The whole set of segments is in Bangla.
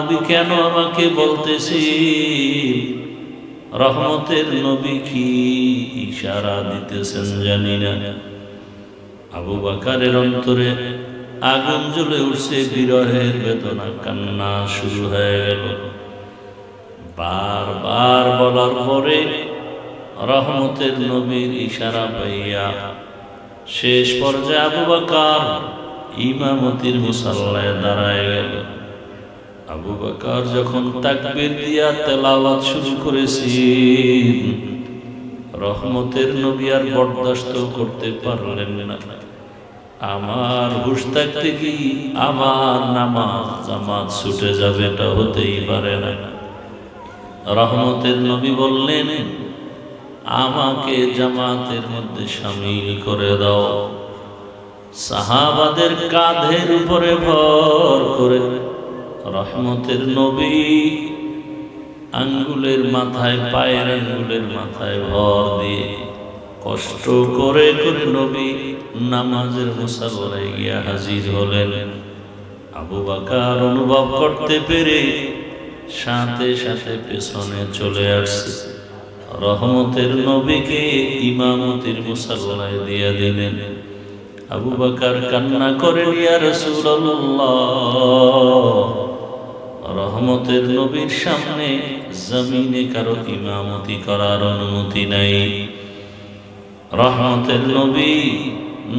নবী কেন আমাকে বলতেছি রহমতের নবী কি ইশারা দিতেছেন জানি না। আবু বকরের অন্তরে আগুন জ্বলে উঠছে, বিরহের বেদনা, কান্না শুরু হয়ে গেল। বারবার বলার পরে রহমতের নবীর ইশারা পাইয়া শেষ পর্যায়ে আবু বকর ইমামতির মুসাল্লায় দাঁড়ায় গেল। আবু বকর যখন তাকবীর দিয়া তেলাওয়াত শুরু করেছেন, রহমতের নবী আর বরদাস্ত করতে পারলেন না। আমার হুঁশ থাকতে কি আমার নামাজ জামাত ছুটে যাবে, এটা হতেই পারে না। রহমতের নবী বললেন, আমাকে জামাতের মধ্যে শামিল করে দাও। সাহাবাদের কাঁধের উপরে ভর করে রহমতের নবী আঙ্গুলের মাথায়, পায়ের আঙ্গুলের মাথায় ভর দিয়ে কষ্ট করে করে নবী নামাজের মুসাল্লায় গিয়া হাজির হলেন। আবু বকর অনুভব করতে পেরে সাথে সাথে পেছনে চলে আসছে, রহমতের নবীকে ইমামতির মুসাল্লায় দিয়ে দিলেন। আবু বকর কান্না করে, ইয়া রাসূলুল্লাহ, রহমতের নবীর সামনে জমিনে কারো ইমামতি করার অনুমতি নাই। রহমতের নবী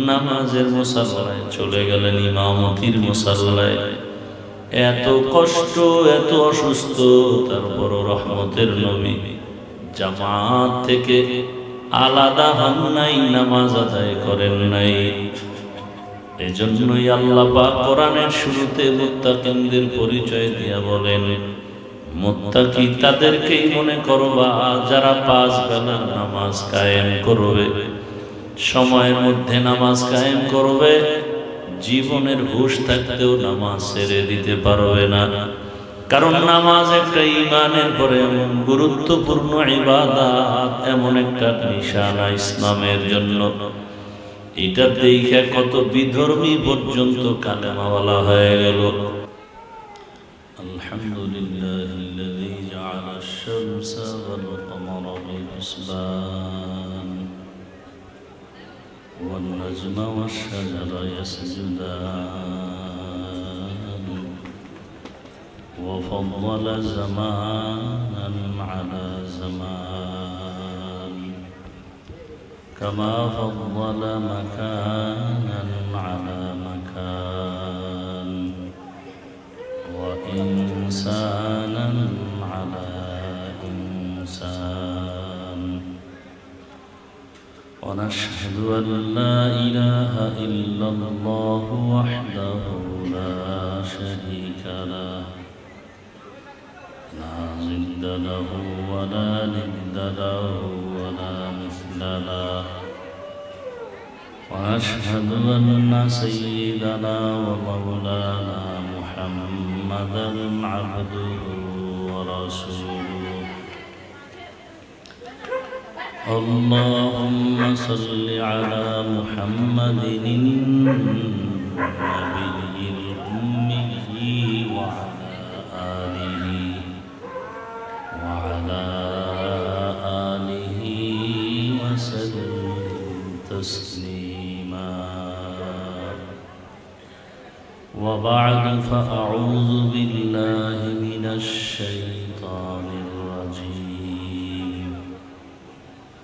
নামাজের মুসাল্লায় চলে গেলেন, ইমামতির মুসাল্লায়। এত কষ্ট, এত অসুস্থ, তারপর রহমতের নবী জামাত থেকে আলাদা হন নাই, নামাজ আদায় করেন নাই। এজন্যই আল্লাহ পাক কোরআনের শুরুতে মুত্তাকিনদের পরিচয় দিয়া বলেন, মুত্তাকি তাদেরকেই মনে করবা যারা 5 বেলার নামাজ কায়েম করবে, সময়ের মধ্যে নামাজ কায়েম করবে, জীবনের হুঁশ থাকতেও নামাজ ছেড়ে দিতে পারবে না। কারণ নামাজ একটা ঈমানের পরে এমন গুরুত্বপূর্ণ ইবাদত, এমন একটা নিশানা ইসলামের জন্য। এটা দেখে কত বিধর্মী পর্যন্ত কালেমাওয়ালা হয়ে গেল। আলহামদুলিল্লাহিল্লাযী জাআলা আশ-শামসা ওয়াল কমারা বিহিসবান ওয়ান নাজমা ওয়াশ-শাজারা ইয়াসজুদান ওয়া ফাদ্দালা জামানান আলা জামান কামা ফাদ্দালা মাকানান আলা মাকান ওয়া ইনসানান আলা ইনসান ওয়া নাশহাদু আন লা ইলাহা ইল্লাল্লাহু ওয়াহদাহু লা শারীকা লাহু লা জিদ্দা লাহু ওয়া লা নিদ্দা লাহু ওয়া লা মিছলা লাহু ওয়া আশহাদু আন্না সাইয়্যিদানা ওয়া মাওলানা মুহাম্মাদান আবদুহু ওয়া রাসূলুহু। আল্লাহুম্মা সাল্লি আলা মুহাম্মাদিন নাবিয়্যিল উম্মিয়্যি ওয়া আলা আলিহি ওয়া আলা আলিহি ওয়া সাল্লিম তাসলিমা। ওয়া বা'দু ফাআউযু বিল্লাহি মিনাশ শাইতানির রাজীম।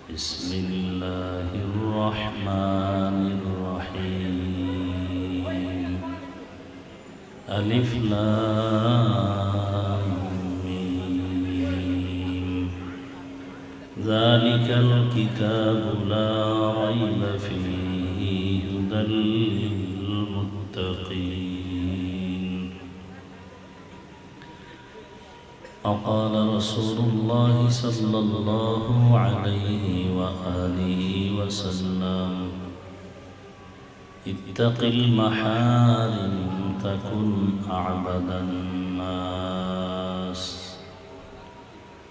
বিসমিল্লাহির রহমানির রহিম। আলিফ লাম মিম। যালিকাল কিতাবু লা রাইবা ফীহি হুদাল লিল মুত্তাকিন। وقال رسول الله صلى الله عليه وآله وسلم اتق المحارم تكن أعبد الناس.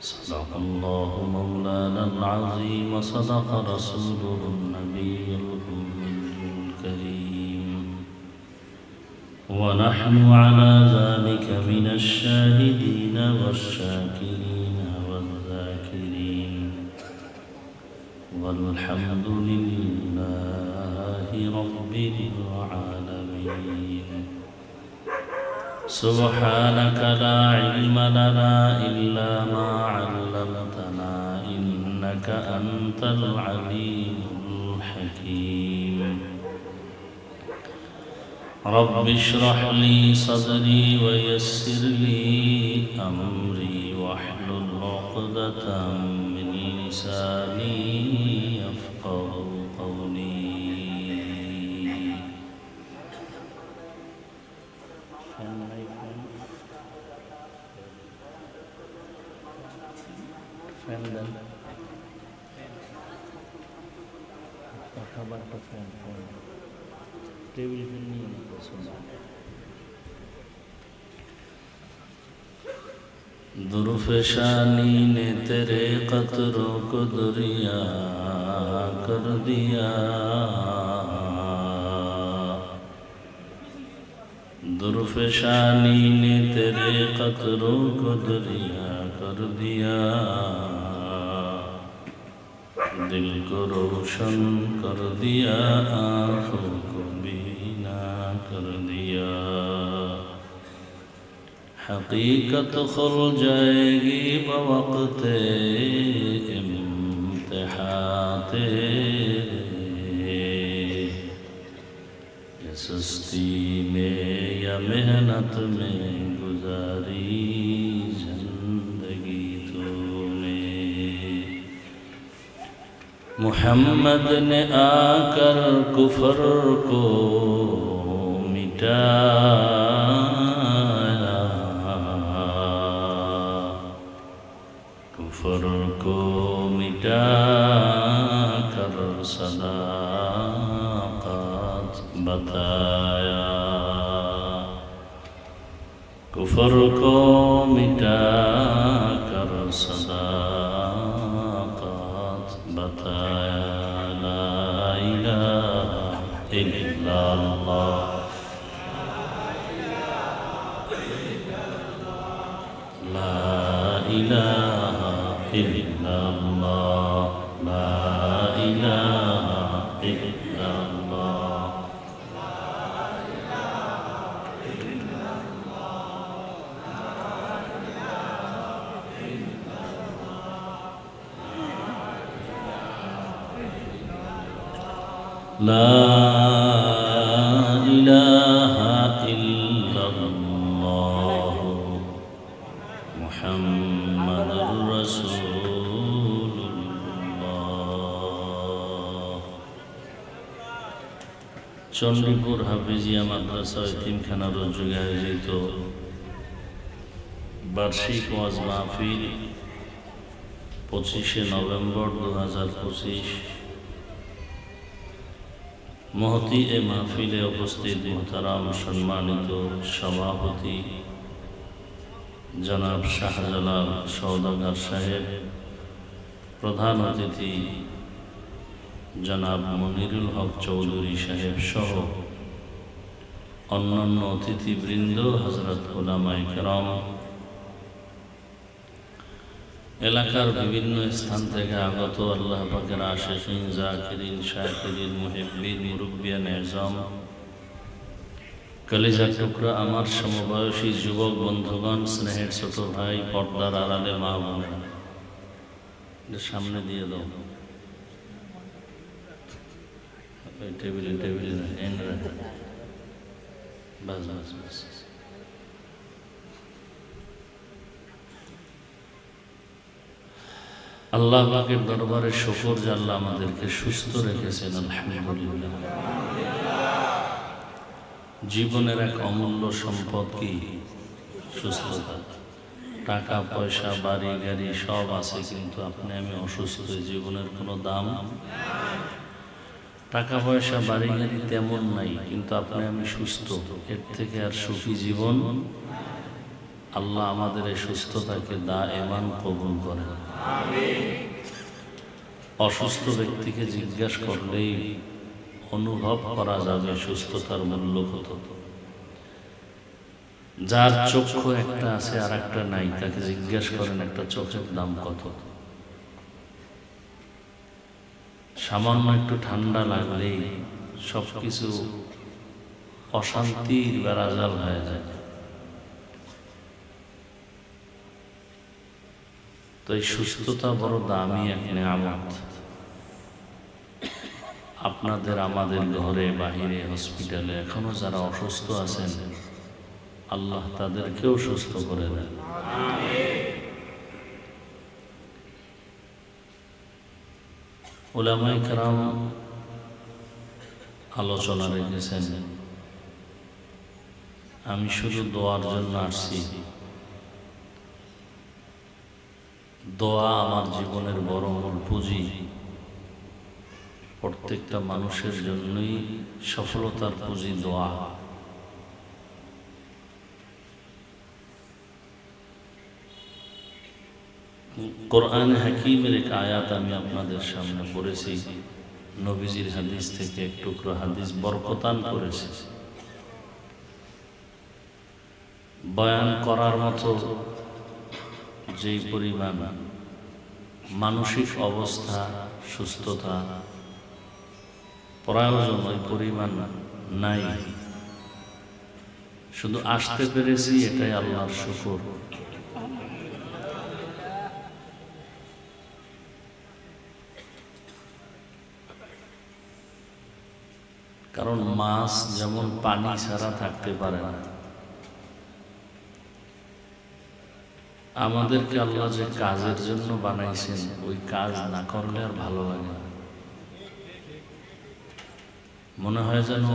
صدق الله مولانا العظيم وصدق رسوله النبي الأمي الكريم. ونحن على ذلك من الشاهدين والشاكرين والذاكرين والحمد لله رب العالمين سبحانك لا علم لنا إلا ما علمتنا إنك أنت العليم الحكيم رب اشرح لي صدري ويسر لي أمري واحلل عقدة من لساني يفقه قولي दुर्फशानी ने तेरे कतरों को दरिया कर दिया दुर्फशानी ने तेरे कतरों को दरिया कर दिया दिल को रोशन कर दिया आँखों को बीना कर दिया हकीकत खुल जाएगी बवक़्ते इम्तिहान तेरे सुस्ती में या मेहनत में गुजारी जिंदगी तूने मुहम्मद ने आकर कुफर को मिटाया कुफर को मिटा कर सदाक़त बताया कुफर को मिटा कर सदाक़त बताया ला इलाहा इल्लल्लाह ला इलाहा इल्लल्लाह ला इलाहा इल्लल्लाह لا إله إلا الله محمد رسول الله চণ্ডীপুর হাফিজিয়া মাদ্রাসা এতিমখানার উদ্যোগে আয়োজিত বার্ষিক ওয়াজ মাহফিল 25শে নভেম্বর 2025 महती ए महफिले उपस्थित मोहतराम सम्मानित सभापति जनाब शाहजालाल सौदागर साहेब प्रधान अतिथि जनाब मनिरुल हक चौधरी साहेब सह अन्यान्य अतिथिवृंद हजरत उलामाए केराम এলাকার বিভিন্ন স্থান থেকে আগত আল্লাহ পাকের আশিকিন জাকিরিন শাকিরিন মুহিব্বিন মুরব্বিয়ান এজাম কলিজার টুকরা আমার সমবয়সী যুবক বন্ধুগণ স্নেহের ছোট ভাই পর্দার আড়ালে মা বোনেরা সামনে দিয়ে দাও টেবিলে বাস বাস বাস আল্লাহ পাকের দরবারে শুকর যে আল্লাহ আমাদেরকে সুস্থ রেখেছেন আলহামদুলিল্লাহ জীবনের এক অমূল্য সম্পদ কি সুস্থতা টাকা পয়সা বাড়ি গাড়ি সব আছে কিন্তু আপনি আমি অসুস্থ জীবনের কোনো দাম টাকা পয়সা বাড়ি গাড়ি তেমন নাই কিন্তু আপনি আমি সুস্থ এর থেকে আর সুখী জীবন আল্লাহ আমাদের এই সুস্থতাকে দায়েমান কবুল করেন আমিন অসুস্থ ব্যক্তিকে জিজ্ঞাসা করলেই অনুভব করা যাবে সুস্থতার মূল্য কত যার চক্ষু একটা আছে আর একটা নাই, তাকে জিজ্ঞেস করেন একটা চোখের দাম কত। সামান্য একটু ঠান্ডা লাগলেই সবকিছু অশান্তির বেড়াজাল হয়ে যায়। তো এই সুস্থতা বড় দামি এক নেয়ামত। আপনাদের আমাদের ঘরে বাহিরে হসপিটালে এখনো যারা অসুস্থ আছেন, আল্লাহ তাদেরকেও সুস্থ করে দেন। উলামায়ে কেরাম আলোচনা রেখেছেন, আমি শুধু দোয়ার জন্য আসছি। দোয়া আমার জীবনের বড় মূল পুঁজি। প্রত্যেকটা মানুষের জন্যই সফলতার পুঁজি দোয়া। কোরআন হাকিমের এক আয়াত আমি আপনাদের সামনে পড়েছি, নবীজির হাদিস থেকে এক টুকরো হাদিস বরকতান করেছি। বয়ান করার মতো যেই পরিমাণ মানসিক অবস্থা, সুস্থতা প্রয়োজন ওই পরিমাণ নাই। শুধু আসতে পেরেছি, এটাই আল্লাহর শুকর। কারণ মাছ যেমন পানি ছাড়া থাকতে পারে না, আমাদেরকে আল্লাহ যে কাজের জন্য বানাইছেন ওই কাজ না করলে আর ভালো লাগে না। মনে হয় যেন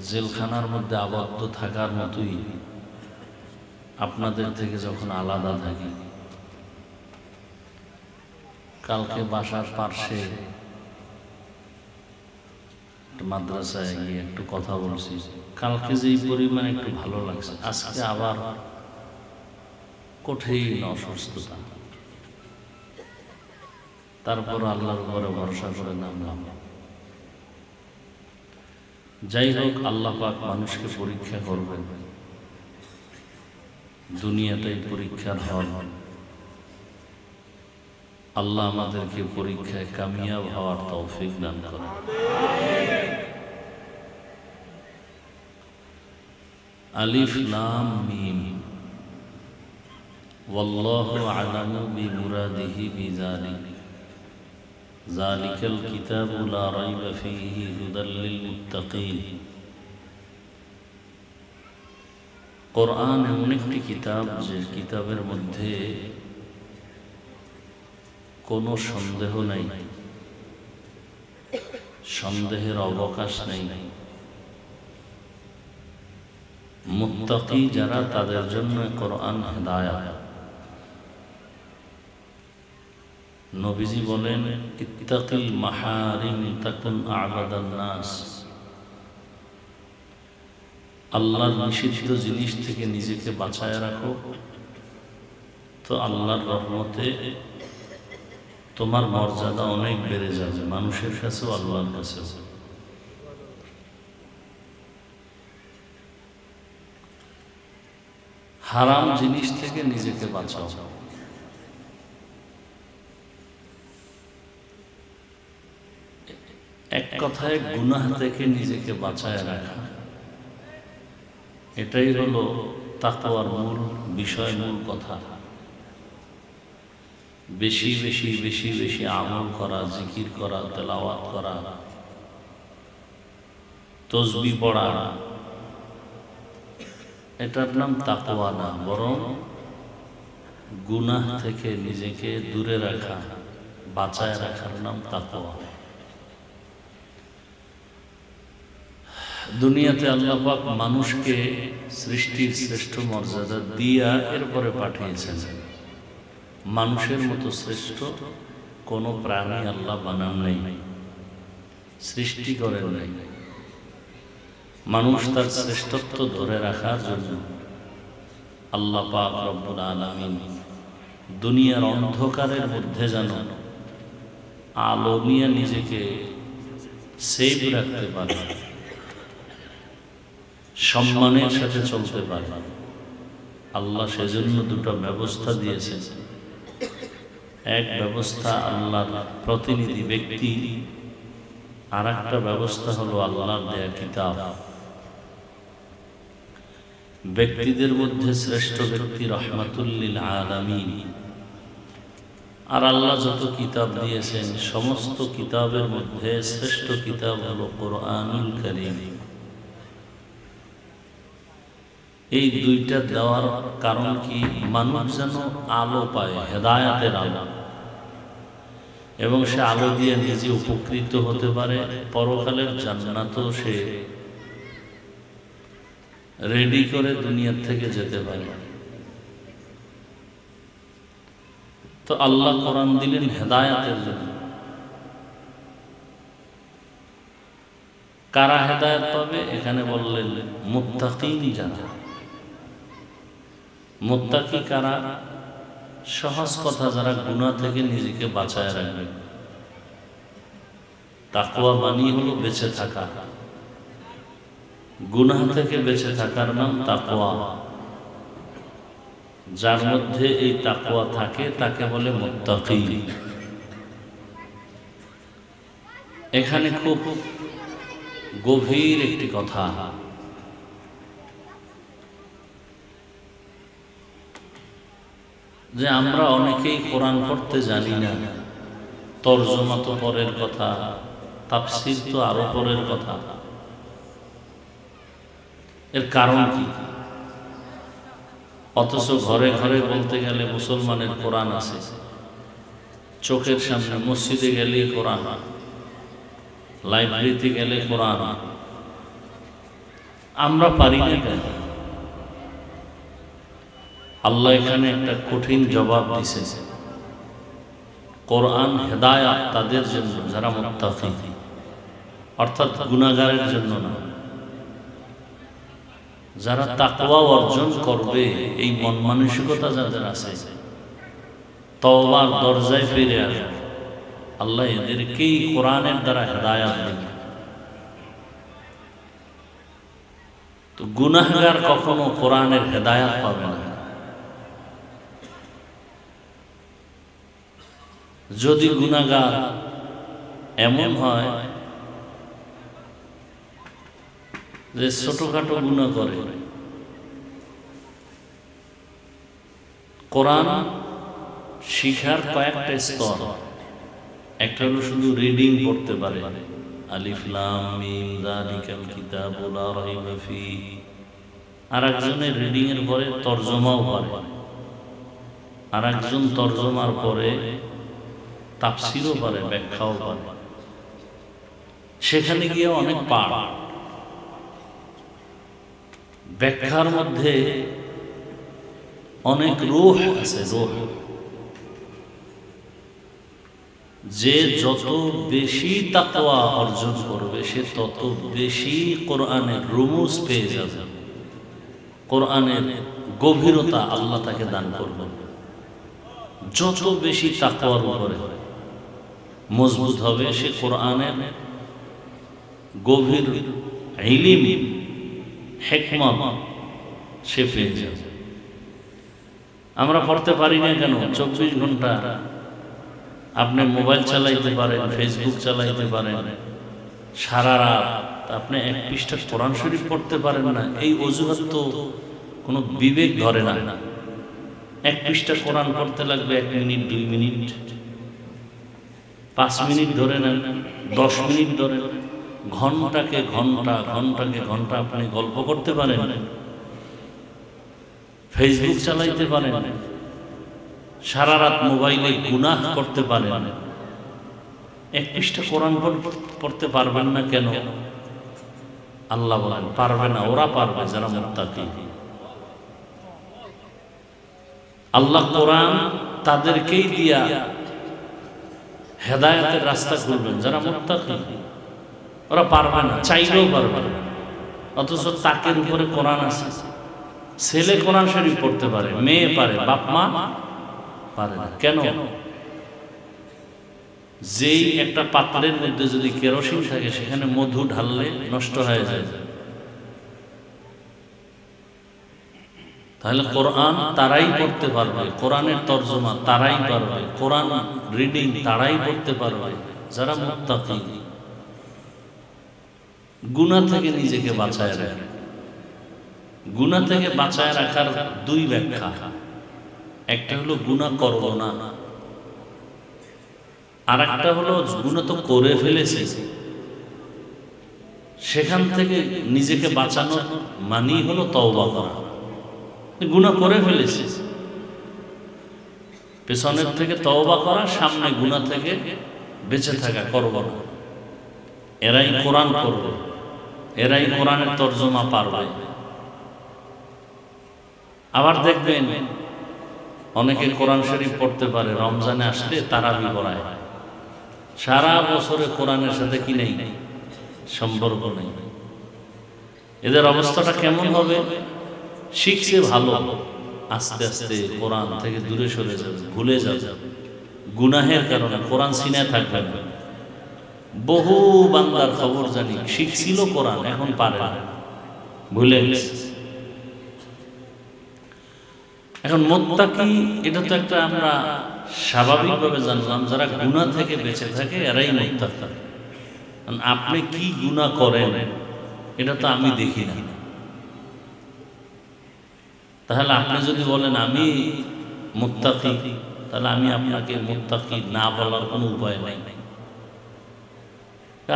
জেলখানার মধ্যে আবদ্ধ থাকার মতোই আপনাদের থেকে যখন আলাদা থাকি। কালকে বাসার পার্শ্বে মাদ্রাসায় গিয়ে একটু কথা বলছি, কালকে যেই পরিমাণ একটু ভালো লাগছে, আজকে আবার কঠিন অসুস্থতা। তারপর আল্লাহর উপরে ভরসা করে নামলাম। যাই হোক, আল্লাহ পাক মানুষকে পরীক্ষা করবেন, দুনিয়াটাই পরীক্ষার হল। আল্লাহ আমাদেরকে পরীক্ষায় কামিয়াব হওয়ার তৌফিক দান করেন। আলিফ লাম মিম, ওয়াল্লাহু আ'লামু বিমুরাদিহি বিযালিক, যালিকাল কিতাবু লা রাইবা ফীহি হুদাল লিল মুত্তাকিন। কোরআন এমন একটি কিতাব যে কিতাবের মধ্যে কোনো সন্দেহ নাই, সন্দেহের অবকাশ নেই। মুত্তাকি যারা, তাদের জন্য কোরআন হেদায়াত। নবীজি বলেন, ইত্তাকিল মাহারিম তাকুন আ'বাদান নাস। আল্লাহর নিষিদ্ধ জিনিস থেকে নিজেকে বাঁচায় রাখো, তো আল্লাহর রহমতে তোমার মর্যাদা অনেক বেড়ে যাবে, মানুষের কাছেও আল্লাহর কাছেও। হারাম জিনিস থেকে নিজেকে বাঁচাও। এক কথায় গুনাহ থেকে নিজেকে বাঁচায় রাখা, এটাই হলো তাকওয়ার মূল বিষয়, মূল কথা। বেশি বেশি বেশি বেশি আমল করা, জিকির করা, তেলাওয়াত করা, তাসবিহ পড়া, এটার নাম তাকওয়া না, বরং গুনাহ থেকে নিজেকে দূরে রাখা, বাঁচায় রাখার নাম তাকওয়া। দুনিয়াতে আল্লাহ পাক মানুষকে সৃষ্টির শ্রেষ্ঠ মর্যাদা দিয়া এরপরে পাঠিয়েছেন। মানুষের মতো শ্রেষ্ঠ কোনো প্রাণী আল্লাহ বানান নাই, সৃষ্টি করেন নাই। মানুষ তার শ্রেষ্ঠত্ব ধরে রাখার জন্য আল্লাহ পাক রব্বুল আলামিন দুনিয়ার অন্ধকারের মধ্যে যেন আলো নিয়ে নিজেকে সেভ রাখতে পারে, সম্মানের সাথে চলতে পারে। আল্লাহ সেজন্য দুটো ব্যবস্থা দিয়েছেন। এক ব্যবস্থা আল্লাহর প্রতিনিধি ব্যক্তি, আর একটা ব্যবস্থা হলো আল্লাহর দেয়া কিতাব। ব্যক্তিদের মধ্যে শ্রেষ্ঠ ব্যক্তি রাহমাতুল লিল আলামিন। আর আল্লাহ যত কিতাব দিয়েছেন সমস্ত কিতাবের মধ্যে শ্রেষ্ঠ কিতাব হলো কোরআনুল কারীম। এই দুইটা দেওয়ার কারণ কি? মানুষ যেন আলো পায়, হেদায়েতের আলো, এবং সে আলো দিয়ে নিজে উপকৃত হতে পারে, পরকালের জান্নাতও সে রেডি করে দুনিয়ার থেকে যেতে পারে। তো আল্লাহ কোরআন দিলেন হেদায়েতের জন্য। কারা হেদায়েত পাবে? এখানে বললেন মুত্তাকিন যারা। মুত্তাকি কারা? সহজ কথা, যারা গুনাহ থেকে নিজেকে বাঁচায় রাখবে। তাকওয়া মানি হলো বেঁচে থাকা। গুনাহ থেকে বেঁচে থাকার নাম তাকওয়া। যার মধ্যে এই তাকওয়া থাকে তাকে বলে মুত্তাকি। এখানে খুব গভীর একটি কথা, যে আমরা অনেকেই কোরআন পড়তে জানি না। তরজমা তো পরের কথা, তাফসীর তো আরো পরের কথা। এর কারণ কি? অথচ ঘরে ঘরে বলতে গেলে মুসলমানের কোরআন আছে, চোখের সামনে মসজিদে গেলে কোরআন, লাইব্রেরিতে গেলে কোরআন। আমরা পারি না কেন? আল্লাহ এখানে একটা কঠিন জবাব দিয়েছে। কোরআন হেদায়েত তাদের জন্য যারা মুত্তাকি, অর্থাৎ গুনাহগারের জন্য না। যারা তাকওয়া অর্জন করবে, এই মন মানসিকতা যাদের আছে, তওবার দরজায় ফিরে আসবে, আল্লাহ এদেরকেই কোরআনের দ্বারা হেদায়েত দেবে। তো গুনাহগার কখনো কোরআনের হেদায়েত পাবে না। যদি গুনাহগার এমন হয় যে ছোটখাটো গুনাহ করে, কোরআন শিখার কয়েকটা স্তর। একটা হলো শুধু রিডিং পড়তে পারে, আলিফ লাম মিম যালিকাল কিতাবু লা রাইবা ফীহি। আর একজনের রিডিং এর পরে তরজমাও পারে, আর একজন তরজমার পরে তাফসীরও পারে, ব্যাখ্যাও পারে। সেখানে গিয়ে অনেক পাঠ। ব্যাখ্যার মধ্যে অনেক রূহ আছে। রূহ যে যত বেশি তাকওয়া অর্জন করবে, সে তত বেশি কোরআনের রুমুজ পেয়ে যাবে। কোরআনের গভীরতা আল্লাহ তাকে দান করবেন। যত বেশি তাকওয়ার উপরে মজবুত হবে, সে কোরআনের গভীর ইলম, হিকমত সে পেয়ে যাবে। আমরা পড়তে পারি না কেন? 24 ঘন্টা আপনি মোবাইল চালাইতে পারেন, ফেসবুক চালাইতে পারেন, সারা রাত আপনি এক পৃষ্ঠা কোরআন শরীফ পড়তে পারেন না। এই অজুহাত তো কোনো বিবেক ধরে না। এক পৃষ্ঠা কোরআন পড়তে লাগবে 1 মিনিট, 2 মিনিট, 5 মিনিট ধরে নেন, 10 মিনিট ধরে, ঘন্টাকে ঘন্টা, ঘন্টাকে ঘন্টা আপনি গল্প করতে পারেন, ফেসবুক চালাইতে পারেন, সারা রাত মোবাইলে গুনাহ করতে পারেন। এক পৃষ্ঠা কোরআন পড়তে পারবেন না কেন? আল্লাহ বলেন পারবে না, ওরা পারবে যারা মুত্তাকি। আল্লাহ কোরআন তাদেরকেই দিয়া হেদায়েতের রাস্তা খুলবেন যারা মুত্তাকি। ওরা পারবে না, চাইলেও পারবে না। অথচ তাকের উপরে কোরআন আছে। ছেলে কোরআন শরীফ পড়তে পারে, মেয়ে পারে, বাপ মা পারে না। কেন? যেই একটা পাত্রের মধ্যে যদি কেরোসিন থাকে, সেখানে মধু ঢাললে নষ্ট হয়ে যায়। তাহলে কোরআন তারাই পড়তে পারবে, কোরআনের তর্জমা তারাই পারবে, কোরআন রিডিং তারাই করতে পারবে যারা মুত্তাকি, গুনাহ থেকে নিজেকে বাঁচায় রাখে। গুনাহ থেকে বাঁচায় রাখার দুই ব্যাখ্যা, একটা হলো গুনাহ করব না, আর একটা হলো গুনাহ তো করে ফেলেছি, সেখান থেকে নিজেকে বাঁচানোর মানেই হলো তওবা করা। গুনাহ করে ফেলেছি, পেছনের থেকে তওবা করা, সামনে গুনাহ থেকে বেঁচে থাকা, করব না। এরাই কোরআন পড়বে, এরাই কোরআনের তর্জমা পারবে। আবার দেখবেন অনেকে কোরআন শরীফ পড়তে পারে, রমজানে আসলে তারাবি পড়ায়, সারা বছরে কোরআনের সাথে কি নেই, সম্পর্ক নেই। এদের অবস্থাটা কেমন হবে? শিখছে ভালো, আস্তে আস্তে কোরআন থেকে দূরে সরে যাবে, ভুলে যাবে, গুনাহের কারণে কোরআন সিনায় থাকবে না। বহু বান্দার খবর জানি, শিখছিল কোরআন, এখন পারে না, ভুলে গেছে। এখন মুত্তাকি, এটা তো একটা আমরা স্বাভাবিকভাবে জানলাম, যারা গুনাহ থেকে বেঁচে থাকে এরাই মুত্তাকি। আপনি কি গুনাহ করেন এটা তো আমি দেখি না। তাহলে আপনি যদি বলেন আমি মুত্তাকি, তাহলে আমি আপনাকে মুত্তাকি না বলার কোনো উপায় নাই।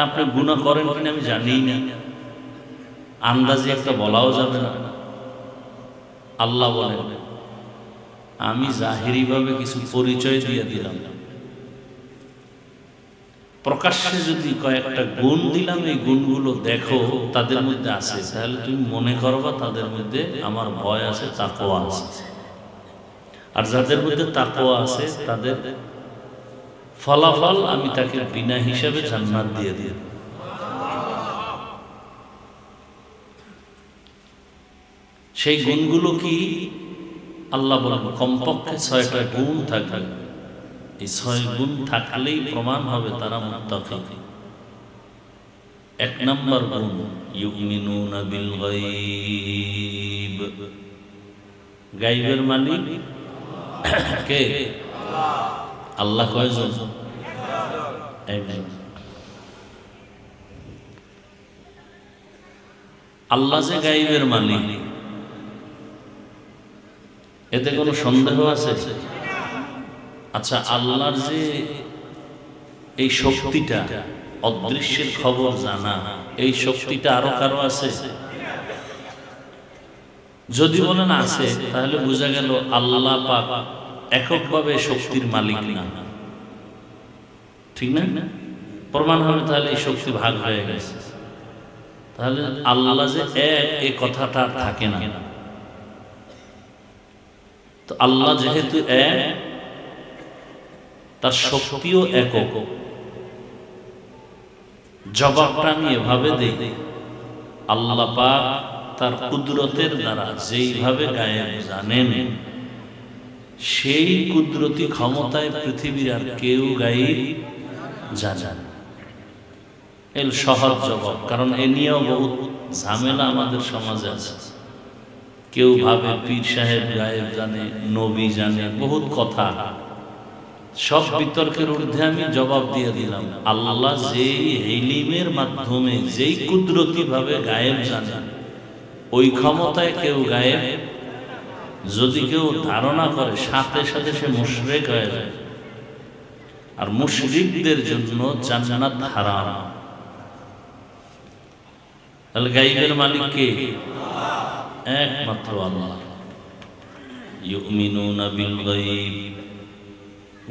আপনি গুনাহ করেন কিনা আমি জানি না, আন্দাজে একটা বলাও যাবে না। আল্লাহ বলেন আমি জাহিরিভাবে কিছু পরিচয় দিয়ে দিলাম, প্রকাশ্যে যদি কয়েকটা গুণ দিলাম, এই গুণগুলো দেখো তাদের মধ্যে আছে, তাহলে তুমি মনে করবা তাদের মধ্যে আমার ভয় আছে, তাকওয়া আছে। আর যাদের মধ্যে তাকওয়া আছে তাদের ফলাফল আমি তাকে বিনা হিসাবে জান্নাত দিয়ে দিই। সেই গুণগুলো কি? আল্লাহ বলেন কমপক্ষে 6টা গুণ থাকবে। এই 6 গুণ থাকলেই প্রমাণ হবে তারা মুত্তাকি। 1 নম্বর গুণ, ইউমিনুনা বিল গায়ব। গায়বের মালিক কে? আল্লাহ। কয়জন? একজন। আল্লাহ যে গায়বের মালিক, এতে কোনো সন্দেহ আছে? আচ্ছা, আল্লাহর যে এই শক্তিটা, অদৃশ্যের খবর জানা, এই শক্তিটা আরো কারো আছে? যদি বলেন আছে, তাহলে বোঝা গেল আল্লাহ পাক এককভাবে শক্তির মালিক না, ঠিক না? প্রমাণ হবে তাহলে এই শক্তি ভাগ হয়ে গেছে। তাহলে আল্লাহ যে এক, এই কথাটা থাকে না। তো আল্লাহ যেহেতু এক, তার শক্তিও একক। জবাবটা আমি এভাবে দেই, আল্লাহ পাক তার কুদরতের দ্বারা যেইভাবে গায়েব জানেন, সেই কুদরতি ক্ষমতায় পৃথিবীর আর কেউ গায়েব জানে না। এর সহজ জবাব, কারণ এ নিয়েও বহুত ঝামেলা আমাদের সমাজে আছে। কেউ ভাবে পীর সাহেব গায়েব জানে, নবী জানে, বহুত কথা। সব বিতর্কের ঊর্ধ্বে আমি জবাব দিয়ে দিলাম, আল্লাহ যেই ইলমের মাধ্যমে, যেই কুদরতি ভাবে গায়েব জানেন, ওই ক্ষমতায় কেউ গায়েব যদি কেউ ধারণা করে, সাথে সাথে সে মুশরিক হয়ে যায়। আর মুশরিকদের জন্য জান্নাত হারাম। তাহলে গায়েবের মালিক কে? একমাত্র আল্লাহ। ইউমিনুনা বিল গায়ব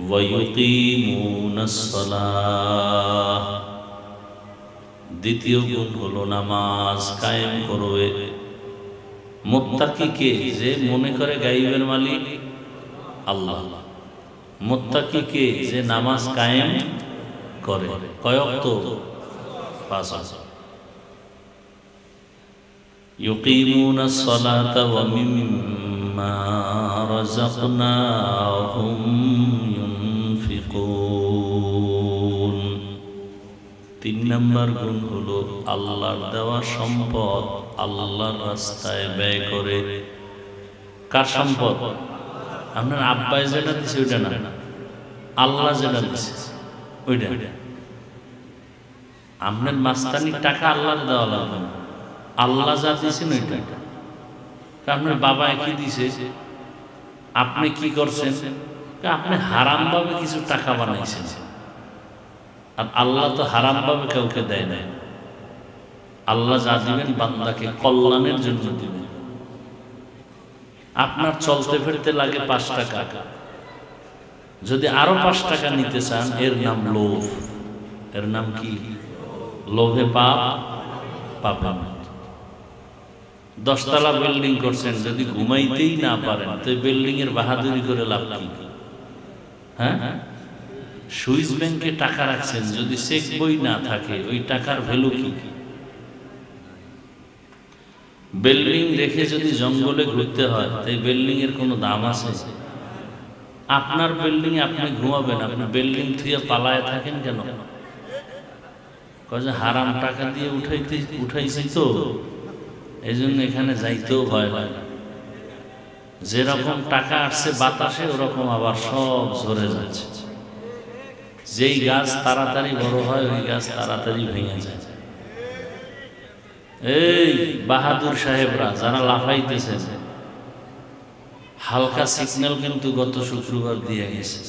ওয়া ইউকিমুনাস সালাহ। দ্বিতীয় গুণ হলো নামাজ কায়েম করবে। মুত্তাকি কে? যে মনে করে গায়েবের মালিক আল্লাহ। মুত্তাকি কে? যে নামাজ কায়েম করে। কয় ওয়াক্ত? 5 ওয়াক্ত। ইউকিমুনাস সালাতা ওয়া মিম্মা রাযাকনাহুম ইউনফিকুন। 3 নম্বর গুণ হলো আল্লাহর দেওয়া সম্পদ আল্লাহর রাস্তায় ব্যয় করে। কার সম্পদ? আপনার আব্বাই যেটা দিছে ওইটা না, আল্লাহ যেটা দিছে ওইটা। আপনার মাস্তানির টাকা আল্লাহর দেওয়া লাগবে না, আল্লাহ যা দিয়েছেন ওইটা। আপনার বাবা কি দিছে, আপনি কি করছেন? আপনি হারাম ভাবে কিছু টাকা বানাইছেন, আর আল্লাহ তো হারাম ভাবে কাউকে দেয় না। আল্লাহ যা দিবেন বান্দাকে কল্যাণের জন্য দিবেন। আপনার চলতে ফিরতে লাগে 5 টাকা, যদি আরো 5 টাকা নিতে চান, এর নাম লোভ। এর নাম কি? লোভে পাপ, পাপে মৃত্যু। 10 তলা বিল্ডিং করছেন, যদি ঘুমাইতেই না পারেন তো বিল্ডিং এর বাহাদুরি করে লাভ কি? হ্যাঁ, সুইস ব্যাংকে টাকা রাখছেন, যদি চেক বই না থাকে ওই টাকার ভ্যালু কি? বিল্ডিং রেখে যদি জঙ্গলে ঘুরতে হয় তাই বিল্ডিং এর কোনো দাম আছে? আপনার বিল্ডিং আপনি ঘুমাবেন, আপনি বিল্ডিং থুয়ে পালায় থাকেন কেন? কয়ে হারাম টাকা দিয়ে উঠাইছি তো এই জন্য এখানে যাইতেও ভয় লাগে। যেরকম টাকা আসছে বাতাসে ওরকম আবার সব ঝরে যাচ্ছে। যেই গাছ তাড়াতাড়ি বড় হয় ওই গাছ তাড়াতাড়ি ভেঙে যায়। এই বাহাদুর সাহেবরা যারা লাফাইতেছে, হালকা সিগন্যাল কিন্তু গত শুক্রবার দিয়ে গেছে।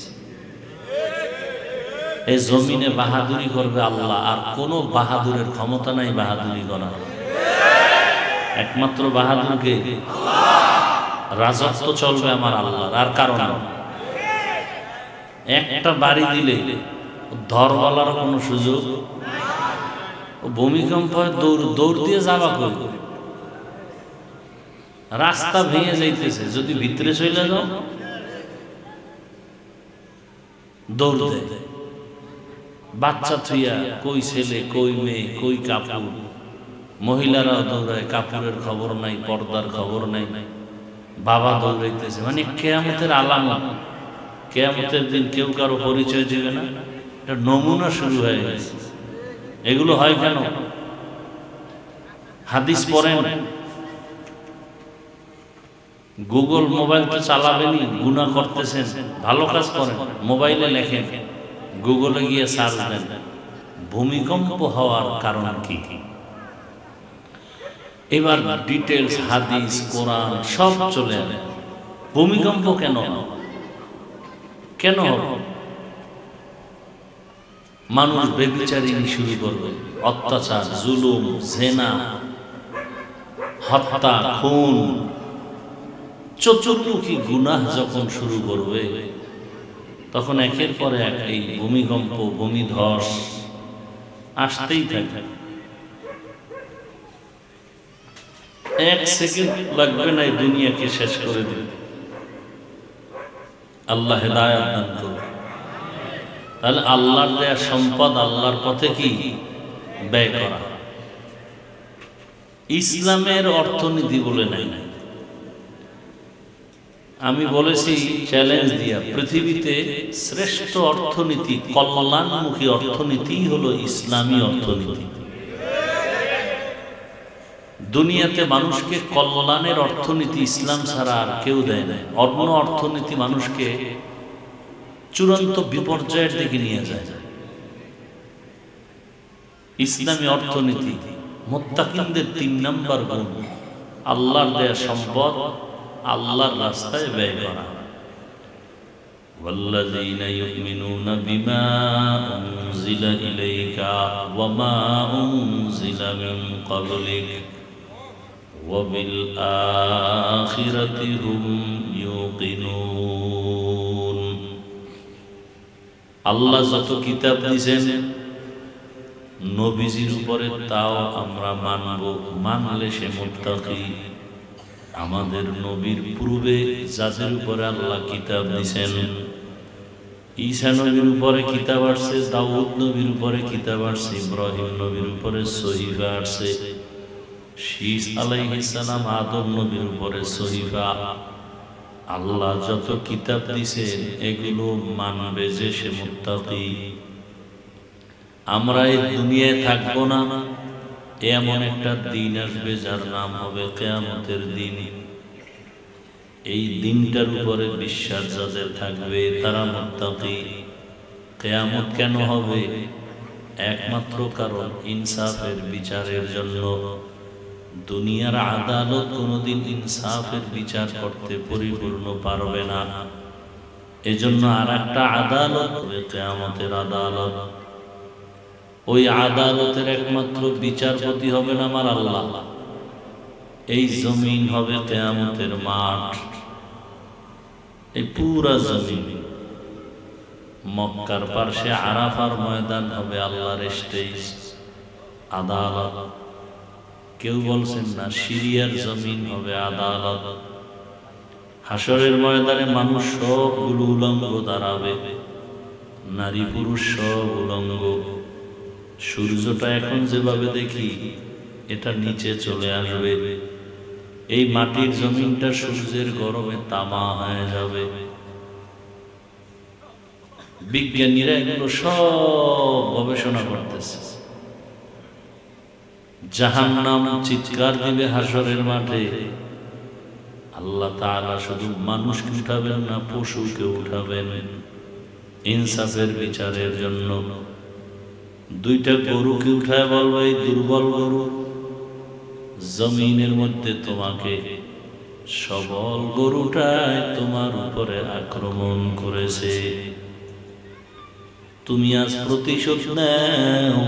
এই জমিনে বাহাদুরি করবে আল্লাহ, আর কোন বাহাদুরের ক্ষমতা নাই বাহাদুরি করার। একমাত্র বাহাদুরকে রাজত্ব চলবে আমার আল্লাহর, আর কারণ একটা বাড়ি দিলে ধরওয়ালার কোনো সুযোগ। ভূমিকম্প দৌড় দিয়ে যাওয়া কই, রাস্তা ভেঙে যাইতেছে, যদি ভিতরে চলে যাও দৌড় দেয়। বাচ্চা থুইয়া কই ছেলে কই মেয়ে কই কাপড়, মহিলারাও দৌড়ায়, কাপড়ের খবর নাই, পর্দার খবর নাই, বাবা দৌড়াইতেছে। মানে কিয়ামতের আলামত। কিয়ামতের দিন কেউ কারো পরিচয় দিবে না, এটা নমুনা শুরু হয়ে গেছে। এগুলো হয় কেন? হাদিস পড়েন, গুগল মোবাইল তো চালাবেনই, গুনাহ করতেছেন, ভালো কাজ করেন, মোবাইলে লেখেন, গুগলে গিয়ে সার্চ দেন ভূমিকম্প হওয়ার কারণ কি। এবার ডিটেলস হাদিস কোরআন সব চলে আসে। ভূমিকম্প কেন কেন হবে? মানুষ বেবিচারিনী শুরু করবে, অত্যাচার, জুলুম, জেনা, হত্যা, খুন, চতুর্মুখী গুনাহ যখন শুরু করবে তখন একের পর এক এই ভূমিকম্প, ভূমিধস আসতেই থাকে। 1 সেকেন্ড লাগবে না এই দুনিয়াকে শেষ করে দিতে। আল্লাহ হেদায়েত দান করুন। তাহলে আল্লাহর দেয়া সম্পদ আল্লাহর পথে কি ব্যয় করা। ইসলামের অর্থনীতি বলে নাই। আমি বলেছি চ্যালেঞ্জ দিয়া, পৃথিবীতে শ্রেষ্ঠ অর্থনীতি, কল্যাণমুখী অর্থনীতি হলো ইসলামী অর্থনীতি। দুনিয়াতে মানুষকে কল্যাণের অর্থনীতি ইসলাম ছাড়া আর কেউ দেয় না। অন্য অর্থনীতি মানুষকে চূড়ান্ত বিপর্যয়ের দিকে নিয়ে যায়। ইসলামী অর্থনীতি মুত্তাকিনদের 3 নম্বর গুণ, আল্লাহর দেয়া সম্পদ আল্লাহর রাস্তায় ব্যয় করা। ওয়াল্লাযীনা ইউমিনুনা বিমা উনজিলা ইলাইকা ওয়া মা উনজিলা মিন ক্বাবলিক ওয়া বিল আখিরাতি হুম ইউকিনুন। আল্লাহ যত কিতাব দিয়েছেন নবীজির উপরে তাও আমরা মানব, মানলে সে মুত্তাকি। আমাদের নবীর পূর্বে যাদের উপরে আল্লাহ কিতাব দিয়েছেন, ঈসা নবীর উপরে কিতাব আসছে, দাউদ নবীর উপরে কিতাব আসছে, ইব্রাহিম নবীর উপরে সহিফা আসছে, শীস আলাইহিস সালাম আদম নবীর উপরে সহিফা। আল্লাহ যত কিতাব দিয়েছেন এগুলো মানবে যে সে মুত্তাকি। আমরা এই দুনিয়ায় থাকবো না, এমন একটা দিন আসবে যার নাম হবে কিয়ামতের দিন। এই দিনটার উপরে বিশ্বাস যাদের থাকবে তারা মুত্তাকি। কিয়ামত কেন হবে? একমাত্র কারণ ইনসাফের বিচারের জন্য। দুনিয়ার আদালত কোনোদিন ইনসাফের বিচার করতে পরিপূর্ণ পারবে না। এজন্য আর একটা আদালত হবে কিয়ামতের আদালত। ওই আদালতের একমাত্র বিচারপতি হবেন আমার আল্লাহ। এই জমিন হবে কিয়ামতের মাঠ। এই পুরা জমিন, মক্কার পাশে আরাফার ময়দান হবে আল্লাহর স্টেজ, আদালত। কেউ বলছেন না সিরিয়ার জমিন হবে আদালত। হাসরের ময়দানে মানুষ সবগুলো উলঙ্গ দাঁড়াবে, নারী পুরুষ সব উলঙ্গ। সূর্যটা এখন যেভাবে দেখি এটা নিচে চলে আসবে। এই মাটির জমিনটা সূর্যের গরমে তামা হয়ে যাবে। বিজ্ঞানীরা এগুলো সব গবেষণা করতেছে। জাহান্নাম চিৎকার দিবে হাসরের মাঠে। আল্লাহ তাআলা শুধু মানুষকে উঠাবেন না, পশুকে উঠাবেন ইনসাফের বিচারের জন্য। দুইটা গরুকে উঠায় বলবে, এই দুর্বল গরু, জমিনের মধ্যে তোমাকে সবল গরুটাই তোমার উপরে আক্রমণ করেছে, তুমি আজ প্রতিশোধ নাও।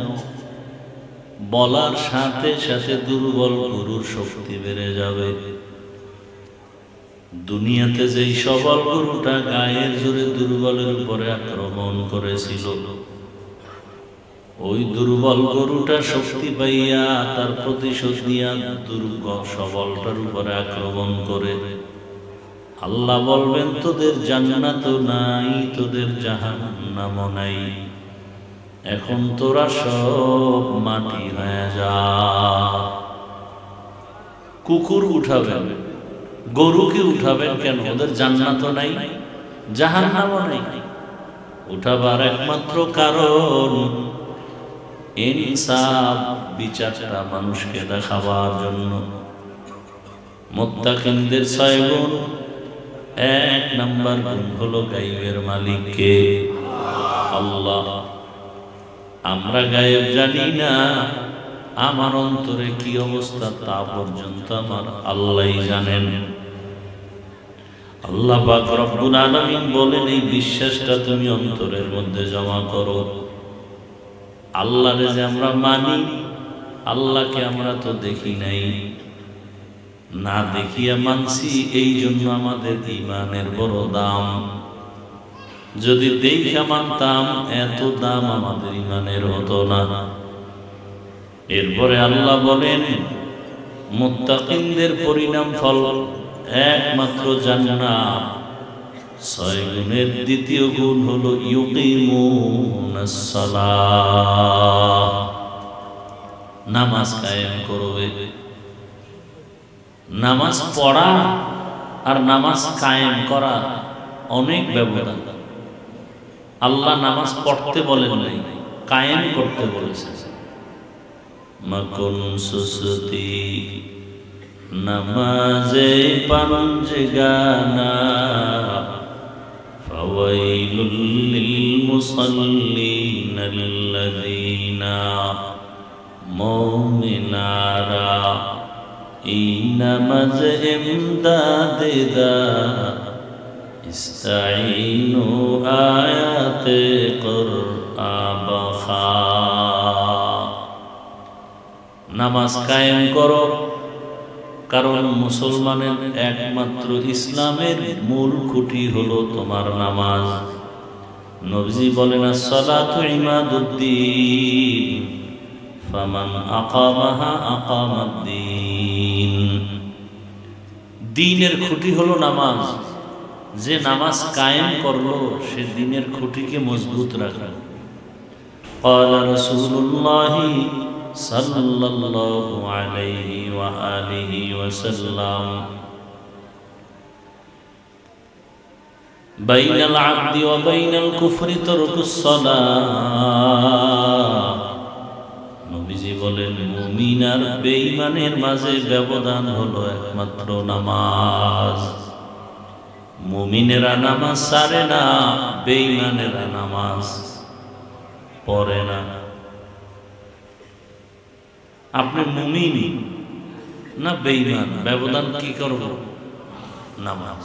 বলার সাথে সাথে দুর্বল গরুর শক্তি বেড়ে যাবে। দুনিয়াতে যেই সবল গরুটা গায়ের জোরে দুর্বলের উপরে আক্রমণ করেছিল, ওই দুর্বল গরুটা শক্তি পাইয়া তার প্রতিশোধ নিয়া দুর্বল সবলটার উপরে আক্রমণ করে। আল্লাহ বলবেন, তোদের জান্নাতও নাই, তোদের জাহান্নামও নাই, এখন তোরা সব মাটি হয়ে যা। কুকুর উঠাবেন, গরুকে উঠাবেন কেন? ওদের জান্নাতও নাই, জাহান্নামও নাই। উঠাবার একমাত্র কারণ ইনসাফ বিচারটা মানুষকে দেখাবার জন্য। মুত্তাকিনদের 6 গুণ। 1 নাম্বার গুণ হলো গায়বের মালিক কে? আল্লাহ। আমরা গায়েব জানি না, আমার অন্তরে কি অবস্থা তা পর্যন্ত আমার আল্লাহই জানেন। আল্লাহ পাক রব্বুল আলামিন বলেন, এই বিশ্বাসটা তুমি অন্তরের মধ্যে জমা করো। আল্লাহরে যে আমরা মানি, আল্লাহকে আমরা তো দেখি নাই, না দেখিয়া মানছি, এই জন্য আমাদের ঈমানের বড় দাম। যদি দেখা মানতাম এত দাম আমাদের ঈমানের হতো না। এরপরে আল্লাহ বলেন, মুত্তাকিনদের পরিণাম ফল একমাত্র জান্নাত। 6 গুণের দ্বিতীয় গুণ হলো ইউকিমুনাস সালাহ, নামাজ কায়েম করবে। নামাজ পড়া আর নামাজ কায়েম করা অনেক ব্যবধান। আল্লাহ নামাজ পড়তে বলেন নাই, কায়েম করতে বলেছেন। মাকুন সুসতি নামাজে পাঞ্জগানা, ফাওয়াইলুল লিল মুসাল্লিনা আল্লাযীনা মুমিনারা ইনামাজ ইমদাদা ইস্তাইনু আয়াতে কুরআবা। নামাজ কায়েম করো, কারণ মুসলমানের একমাত্র ইসলামের মূল খুঁটি হলো তোমার নামাজ। নবীজি বলেন, as-সালাতু ইমাদুদ্দিন ফামান আকামাহা আকামাদ্দিন। দ্বীনের খুঁটি হলো নামাজ। যে নামাজ কায়েম করলো সে দ্বীনের খুঁটিকে মজবুত রাখলো। ক্বালা রাসূলুল্লাহ সাল্লাল্লাহু আলাইহি ওয়া আলিহি ওয়াসাল্লাম, বাইনাল আবদি ওয়া বাইনাল কুফরি তারকুস সালাহ। নবীজি বলেন, মুমিন আর বেঈমানের মাঝে ব্যবধান হলো একমাত্র নামাজ। মুমিনেরা নামাজ ছাড়ে না, বেঈমানেরা নামাজ পড়ে না। আপনি মুমিন না বেঈমান, ব্যবধান কি করব? নামাজ।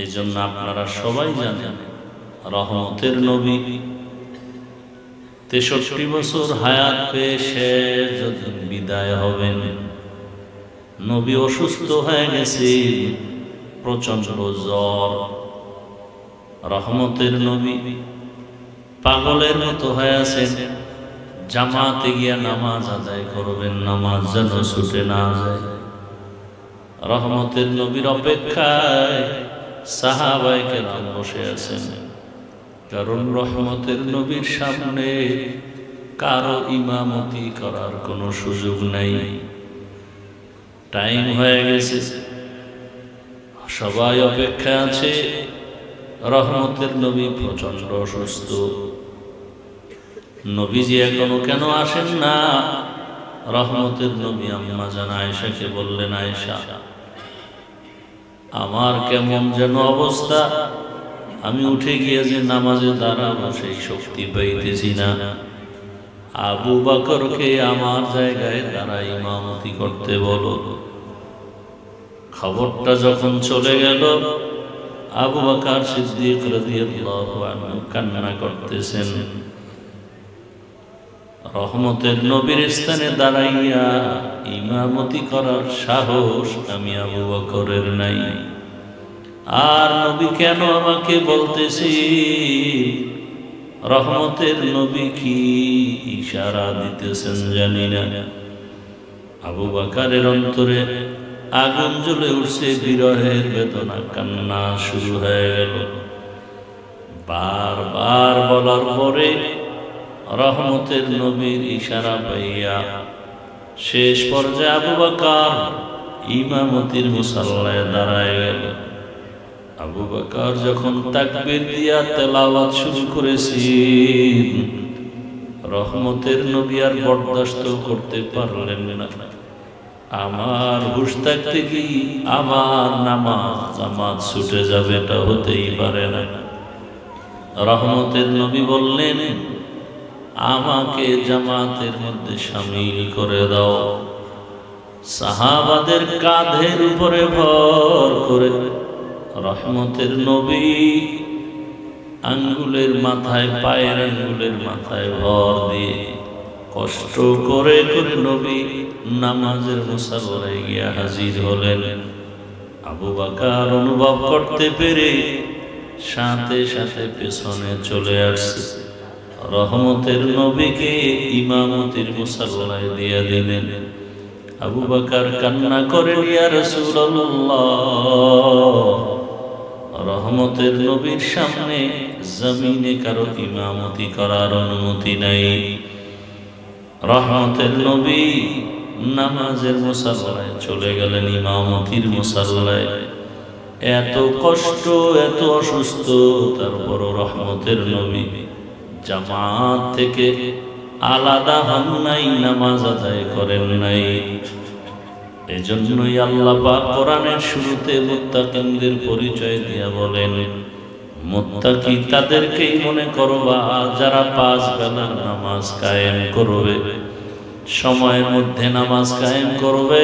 এই জন্য আপনারা সবাই জানেন রহমতের নবী 63 বছর হায়াত পেয়ে শেষ যখন বিদায় হবেন, নবী অসুস্থ হয়ে গেছে, প্রচন্ড জ্বর। রহমতের নবী পাগলের মতো হয়ে আছেন, জামাতে গিয়া নামাজ আদায় করবেন, নামাজ যেন ছুটে না যায়। রহমতের নবীর অপেক্ষায় সাহাবায়ে কেরাম বসে আছেন, কারণ রহমতের নবীর সামনে কারো ইমামতি করার কোনো সুযোগ নাই। টাইম হয়ে গেছে, সবাই অপেক্ষা আছে। রহমতের নবী প্রচন্ড অসুস্থ, নবীজি এখনো কেন আসেন না? রহমতের নবী আম্মা জান আয়েশাকে বললেন, আয়েশা আমার কেমন যেন অবস্থা, আমি উঠে গিয়ে যে নামাজে দাঁড়াবো সেই শক্তি পাইতেছি না। আবু বকরকে আমার জায়গায় দাঁড়ায় ইমামতি করতে বলো। খবরটা যখন চলে গেল, আবু বকর সিদ্দিক রাদিয়াল্লাহু আনহু কান্না করতেছেন। রহমতের নবীর স্থানে দাঁড়াইয়া ইমামতি করার সাহস আমি আবু বকরের নাই। আর নবী কেন আমাকে বলতেছি? রহমতের নবী কি ইশারা দিতেছেন জানি না। আবু বকরের অন্তরে আগুন জ্বলে উঠছে, বিরহের বেদনা, কান্না শুরু হয়ে গেল। বারবার বলার পরে রহমতের নবীর ইশারা পাইয়া শেষ পর্যায়ে আবু বকর ইমামতির মুসাল্লায় দাঁড়ায় গেল। আবু বকর যখন তাকবীর দিয়া তেলাওয়াত শুরু করেছেন, রহমতের নবী আর বরদাস্ত করতে পারলেন না। আমার হুঁশ থাকতে কি আমার নামাজ জামাত ছুটে যাবে? এটা হতেই পারে না। রহমতের নবী বললেন, আমাকে জামাতের মধ্যে শামিল করে দাও। সাহাবাদের কাঁধের উপরে ভর করে রহমতের নবী আঙ্গুলের মাথায়, পায়ের আঙ্গুলের মাথায় ভর দিয়ে কষ্ট করে করে নবী নামাজের মুসাল্লায় গিয়া হাজির হলেন। আবু বকর অনুভব করতে পেরে সাথে সাথে পেছনে চলে আসছে, রহমতের নবীকে ইমামতির মুসাল্লায় দিয়া দিলেন। আবু বকর কান্না করেন, ইয়া রাসূলুল্লাহ, রহমতের নবীর সামনে জমিনে কারো ইমামতি করার অনুমতি নাই। রহমতের নবী নামাজের মুসাল্লায় চলে গেলেন, ইমামতির মুসাল্লায়। এত কষ্ট, এত অসুস্থ, তারপর রহমতের নবী জামাত থেকে আলাদা হন নাই, নামাজ আদায় করেন নাই। এজন্যই আল্লাহ পাক কোরআনের শুরুতে মুত্তাকিনদের পরিচয় দিয়া বলেন, মুত্তাকি তাদেরকেই মনে করবা যারা 5 বেলার নামাজ কায়েম করবে, সময়ের মধ্যে নামাজ কায়েম করবে,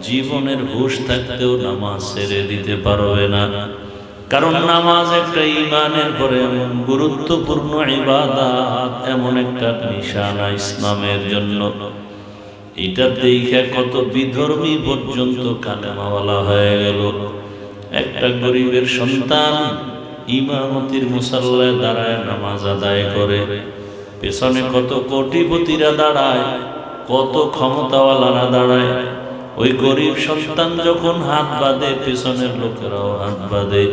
জীবনের হুঁশ থাকতেও নামাজ ছেড়ে দিতে পারবে না। কারণ নামাজ একটা ঈমানের পরে এমন গুরুত্বপূর্ণ ইবাদত, এমন একটা নিশানা ইসলামের জন্য। এটা দেখে কত বিধর্মী পর্যন্ত কালেমাওয়ালা হয়ে গেল। একটা গরিবের সন্তান ইমামতির মুসাল্লায় দাঁড়ায় নামাজ আদায় করে, পেছনে কত কোটিপতিরা দাঁড়ায়, কত ক্ষমতাওয়ালারা দাঁড়ায়। ওই গরিব সন্তান যখন হাত বাঁধে, পেছনের লোকেরাও হাত বাঁধে।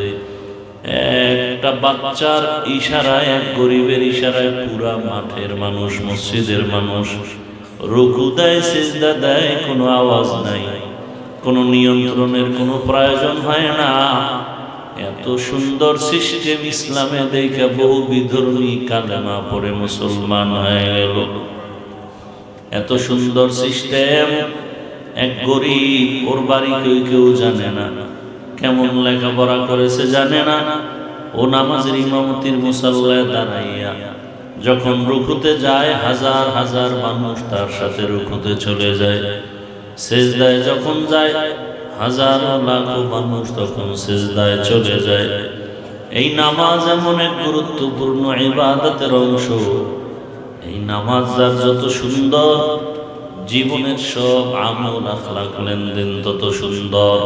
একটা বাচ্চার ইশারায়, এক গরিবের ইশারায় পুরা মাঠের মানুষ, মসজিদের মানুষ রুকু দেয়, সিজদা দেয়, কোনো আওয়াজ নাই, কোনো নিয়ন্ত্রণের কোনো প্রয়োজন হয় না। এত সুন্দর সিস্টেম ইসলামে দেখে বহু বিধর্মী কালেমা পড়ে মুসলমান হয়ে গেল। এত সুন্দর সিস্টেম, এক গরিব, ওর বাড়ি কেউ জানে না, কেমন লেখাপড়া করেছে জানে না, ও নামাজের ইমামতির মুসাল্লায় দাঁড়াইয়া যখন রুকুতে যায় হাজার হাজার মানুষ তার সাথে রুকুতে চলে যায়, সিজদায় যখন যায় হাজার লাখো মানুষ তখন সিজদায় চলে যায়। এই নামাজ এমন এক গুরুত্বপূর্ণ ইবাদতের অংশ। এই নামাজ যার যত সুন্দর, জীবনের সব আমল আখলাক লেনদেন তত সুন্দর।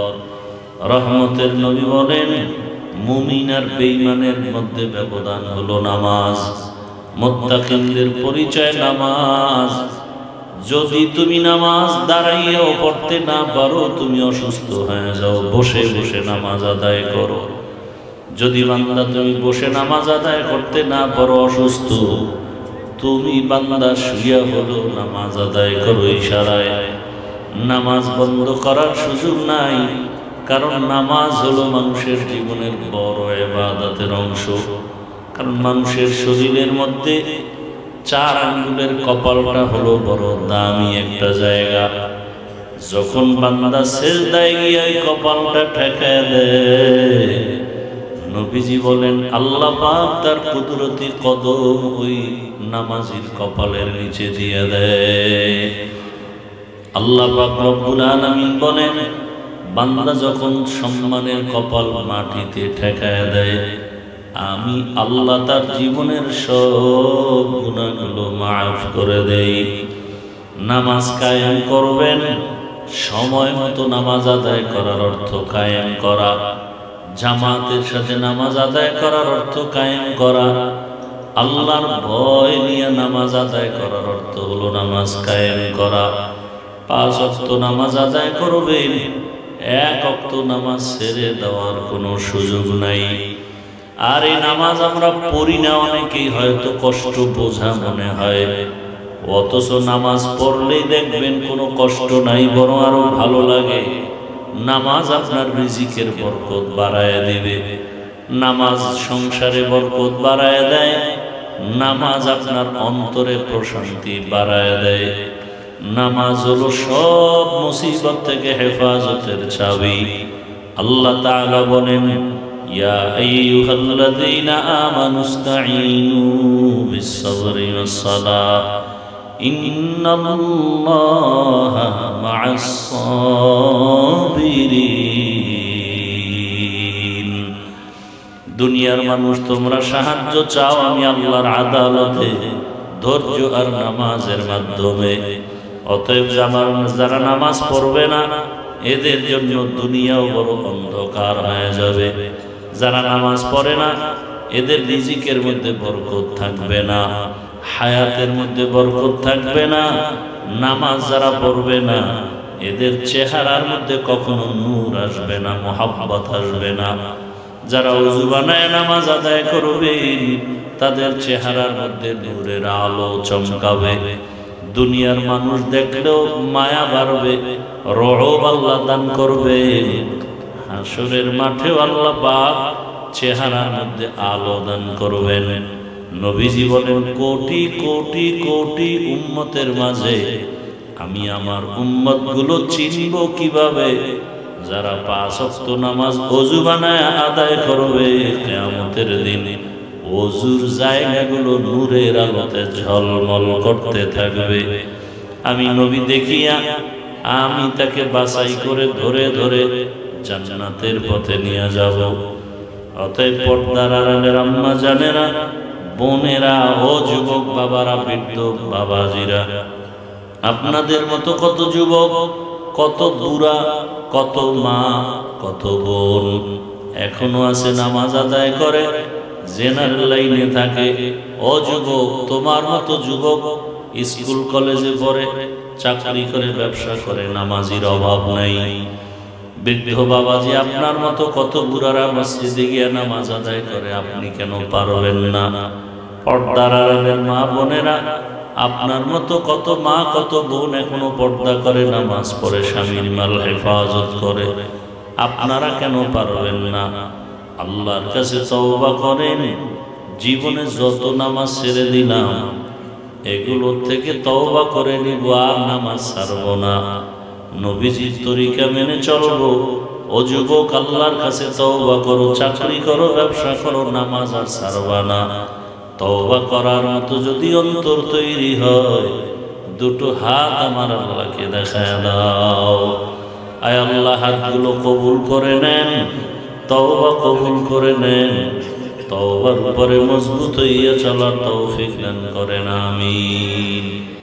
রহমতের নবী বলেন, মুমিন আর বেঈমানের মধ্যে ব্যবধান হলো নামাজ। মুত্তাকিনদের পরিচয় নামাজ। যদি তুমি নামাজ দাঁড়াইয়াও পড়তে না পারো, তুমি অসুস্থ হয়ে যাও, বসে বসে নামাজ আদায় করো। যদি বান্দা তুমি বসে নামাজ আদায় করতে না পারো, অসুস্থ, তুমি বান্দা শুইয়া হলো নামাজ আদায় করো ইশারায়। নামাজ বন্ধ করার সুযোগ নাই, কারণ নামাজ হলো মানুষের জীবনের বড় ইবাদতের অংশ। কারণ মানুষের শরীরের মধ্যে 4 আঙ্গুলের কপালটা হলো বড় দামি একটা জায়গা। যখন বান্দা সিজদায় গিয়ে কপালটা ঠেকায় দেয়, নবীজি বলেন আল্লাহ পাক তার কুদরতি কদম ওই নামাজির কপালের নিচে দিয়ে দেয়। আল্লাহ পাক রব্বুল আলামিন বলেন, বান্দা যখন সম্মানের কপাল মাটিতে ঠেকায় দেয়, আমি আল্লাহ তার জীবনের সব গুনাহগুলো মাফ করে দেই। নামাজ কায়েম করবেন, সময় মতো নামাজ আদায় করার অর্থ কায়েম করা। জামাতের সাথে নামাজ আদায় করার অর্থ কায়েম করা। আল্লাহর ভয় নিয়ে নামাজ আদায় করার অর্থ হলো নামাজ কায়েম করা। 5 ওয়াক্ত নামাজ আদায় করবেন, 1 ওয়াক্ত নামাজ ছেড়ে দেওয়ার কোনো সুযোগ নাই। আর এই নামাজ আমরা পড়ি না, অনেকেই হয়তো কষ্ট বোঝা মনে হয়, অথচ নামাজ পড়লেই দেখবেন কোনো কষ্ট নাই, বরং আরো ভালো লাগে। নামাজ আপনার রিজিকের বরকত বাড়ায় দিবে, নামাজ সংসারে বরকত বাড়ায় দেয়, নামাজ আপনার অন্তরে প্রশান্তি বাড়ায় দেয়। নামাজ হলো সব মুসিবত থেকে হেফাজতের চাবি। আল্লাহ তাআলা বলেন, ইয়া আইয়ুহাল্লাযীনা আমানুস্তাঈনু বিস-সাবরি ওয়াস-সালাহ ইন্নাল্লাহা মা'আস-সাবিরিন। দুনিয়ার মানুষ তোমরা সাহায্য চাও আমি আল্লাহর আদালতে ধৈর্য আর নামাজের মাধ্যমে। অতএব যারা নামাজ পড়বে না, এদের জন্য দুনিয়াও বড় অন্ধকার হয়ে যাবে। যারা নামাজ পড়ে না, এদের রিজিকের মধ্যে বরকত থাকবে না, হায়াতের মধ্যে বরকত থাকবে না। নামাজ যারা পড়বে না, এদের চেহারার মধ্যে কখনো নূর আসবে না, মুহাব্বত আসবে না। যারা ওযু বানায় নামাজ আদায় করবে, তাদের চেহারার মধ্যে নূরের আলো চমকাবে। দুনিয়ার মানুষ দেখলেও মায়া বাড়বে, রহম আল্লাহ দান করবে। হাসরের মাঠেও আল্লাহ পাক চেহারার মধ্যে আলো দান করবেন। নবীজি বলেন, কোটি কোটি কোটি উম্মতের মাঝে আমি আমার উম্মতগুলো চিনব কিভাবে? যারা 5 ওয়াক্ত নামাজ ওযু বানায় আদায় করবে, কিয়ামতের দিন ওযুর জায়গাগুলো নূরের আলোতে ঝলমল করতে থাকবে। আমি নবী দেখিয়া আমি তাকে বাছাই করে ধরে ধরে জান্নাতের পথে নিয়ে যাব। অতএব পর্দার আড়ালের আম্মা জানেরা, বোনেরা ও যুবক বাবারা, বৃদ্ধ বাবাজিরা, আপনাদের মতো কত যুবক, কত বুড়া, কত মা, কত বোন এখনো আছে নামাজ আদায় করে, জেনারেল লাইনে থাকে। ও যুবক, তোমার মতো যুবক স্কুল কলেজে পড়ে, চাকরি করে, ব্যবসা করে, নামাজির অভাব নাই। বৃদ্ধ বাবাজি, আপনার মতো কত বুড়ারা মসজিদে গিয়ে নামাজ আদায় করে, আপনি কেন পারবেন না? পর্দার আড়ালের মা বোনেরা, আপনার মতো কত মা কত বোন এখনো পর্দা করে, নামাজ পড়ে, স্বামীর মাল হেফাজত করে, আপনারা কেন পারবেন না? আল্লাহর কাছে তওবা করেন। জীবনে যত নামাজ ছেড়ে দিলাম, এগুলোর থেকে তওবা করে নিব, আর নামাজ ছাড়ব না। নবীজির তরিকা মেনে চলবো, ও যুবক, আল্লাহর কাছে তওবা করো, চাকরি করো, ব্যবসা করো, নামাজ আর ছাড়বা না। তওবা করার মতো যদি অন্তর তৈরি হয়, দুটো হাত আমার আল্লাহকে দেখায় দাও। আয় আল্লাহ, হাতগুলো কবুল করে নেন, তওবা কবুল করে নেন, তওবার উপরে মজবুত হইয়া চলার তৌফিক দান করেন, আমিন।